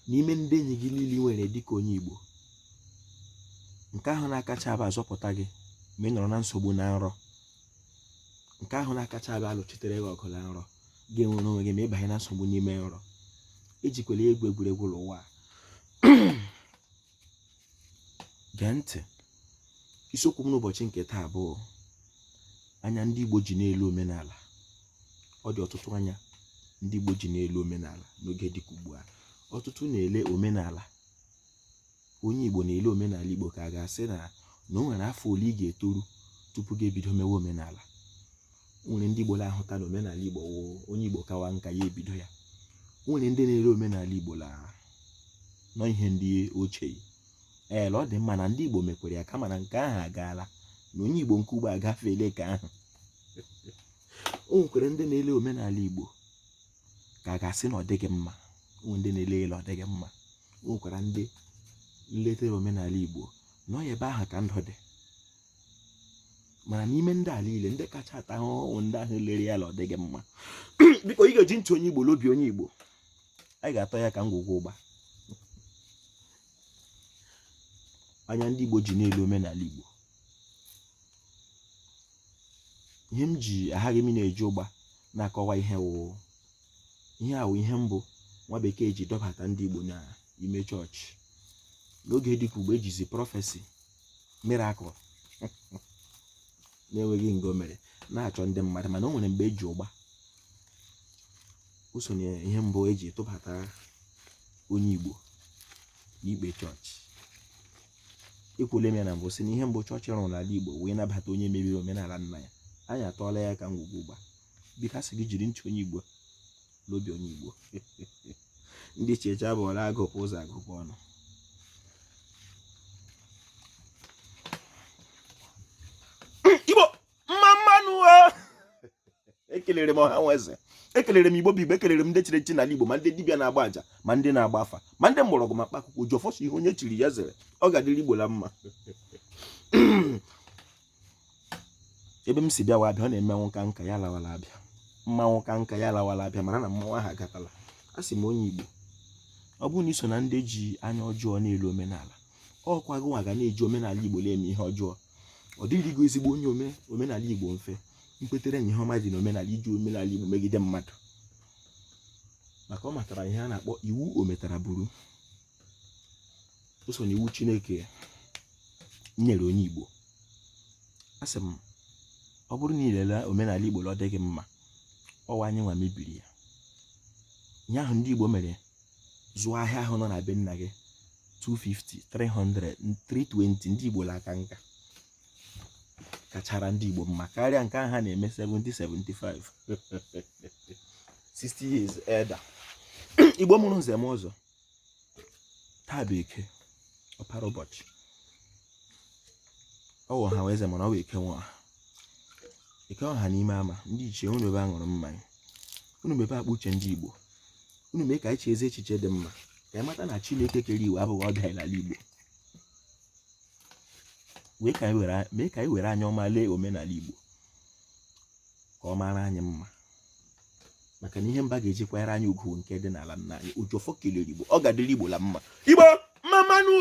n'ime ndị enyi gị niile nwere dịka onye Igbo, nke ahụ na-akacha abụ azọpụta gị ma ị nọrọ na nsogbu na nrọ, nke ahụ na-akacha abụ alụchitere gị ọgụ na nrọ ga-enwere onwe gị ma ịbanye na nsogbu n'ime nrọ. Ejikwala egwu egwuregwu n'ụwa. Gee ntị, isiokwu m n'ụbọchị nke taa bụ anya ndị Igbo ji n'elu omenala. Ọ dị ọtụtụ anya ndị Igbo ji n'elu omenala n'oge dịka ugbu a. Ọtụtụ na-ele omenala, onye Igbo na-ele omenala Igbo ka a ga-asị na o nwere afọ ole ị ga-etoru tupu gị ebido mewe omenala. Nwere ndị Igbo na-ahụta na omenala Igbo wụ onye Igbo kawa nka ya ebido ya. Nwere ndị na-ele omenala Igbo nọ ihe ndị ochie. Ọ dị mma na ndị Igbo mekwere ya, kama na nke ahụ agaala na onye Igbo nke ugbo agafeela ka ahụ. O nwekwara ndị na-ele omenala Igbo ka a ga-asị na ọ dịghị mma. O ndị na-ele ọ dịghị mma. O nwekwara ndị nletere omenala Igbo nọ ebe ahụ ka ndụ dị. Mana n'ime ndị ala ile, ndị kacha ata ahụhụ ndị ahụ lere ya ọ dịghị mma. Biko ị ga-eji ntị onye Igbo lobi onye Igbo, anyị ga-atọ ya ka ngwugwu ụgba. Anya ndị Igbo ji n'elu omenala Igbo. Ihe m ji aghaghị m na-eji ụgba na-akọwa ihe a wụ ihe mbụ nwa bekee ji dọbata ndị Igbo n'ime chọọchị n'oge dịka ugbo. Ejizi prọfesi mirakụl na-enweghị ngo mere na-achọ ndị mmadụ, mana o nwere mgbe eji ụgba usonye ihe mbụ eji tụbata onye Igbo n'ikpe chọọchị. Ekwule m ya na mbụ sị na ihe mbụ chọọchị rụrụ n'ala Igbo wee nabata onye mebiri omenala nna ya. Anyị atọọla ya ka ngwugwu ụgba. Biko asị gị jiri ntị onye Igbo n'obi onye Igbo. Ndị cheche abụọla agụpụ ụzọ agụpụ ọnụ. Igbo mma mmanụ. Ekelere m ọha nweze, ekelere m Igbo bụ Igbo, ekelere m ndị chiri echi n'ala Igbo, ma ndị dibịa na-agba aja, ma ndị na-agba afa, ma ndị mgbọrọgwụ ma mkpaakwụkwọ ji ọfọsọ ihe onye chiri ya zere. Ọ ga-adịrị Igbo la mma. Ebe m si bịa wa abịa, ọ na-eme nwoke nka ya lawala abịa. Mmanwụ ka nka ya lawala abịa, mana na mmanwụ ahụ agatala. A sị m onye Igbo, ọ bụrụ na iso na ndị ji anya ọjọọ na-elu omenala, ọkwa gị nwa ga na-eji omenala Igbo na-eme ihe ọjọọ. Ọ dịrịgo ezigbo onye omenala Igbo mfe mkpetere ihe ọma dị na omenala iji omenala Igbo megide mmadụ, maka ọ matara ihe a na-akpọ iwu o metara buru. O so na iwu Chineke nyere onye Igbo. A sị m, ọ bụrụ na ilele omenala Igbo ọ dịghị mma, ọwa anyị nwa mebiri ya. Ihe ahụ ndị Igbo mere zụọ ahịa ahụ nọ na be nna gị 250, 300, 320, ndị Igbo aka nka kachara ndị Igbo mma karịa nke ahụ ha na-eme 70, 75, 60 years elder. Igbo mụrụ nze m ọzọ. Taa bụ Eke, ọpara ụbọchị. Ọ wụ ha weze mana ọ wụ Eke nwa. Eke ọha n'ime ama. Ndị ichie unu ebe aṅụrụ mmanya, unu mebe akpa uche ndị Igbo, unu mee ka anyị chee ezi echiche dị mma, ka anyị mata na Chineke kere Igbo abụghị ọbịa n'ala Igbo. Mee ka anyị were anya ọma lee omenala Igbo ka ọ mara anyị mma, maka na ihe mba ga-eji kwanyere anyị ugwu nke dị n'ala nna anyị. Ojofọ kelere Igbo, ọ ga-adịrị Igbo la mma. Igbo mma mmanụ.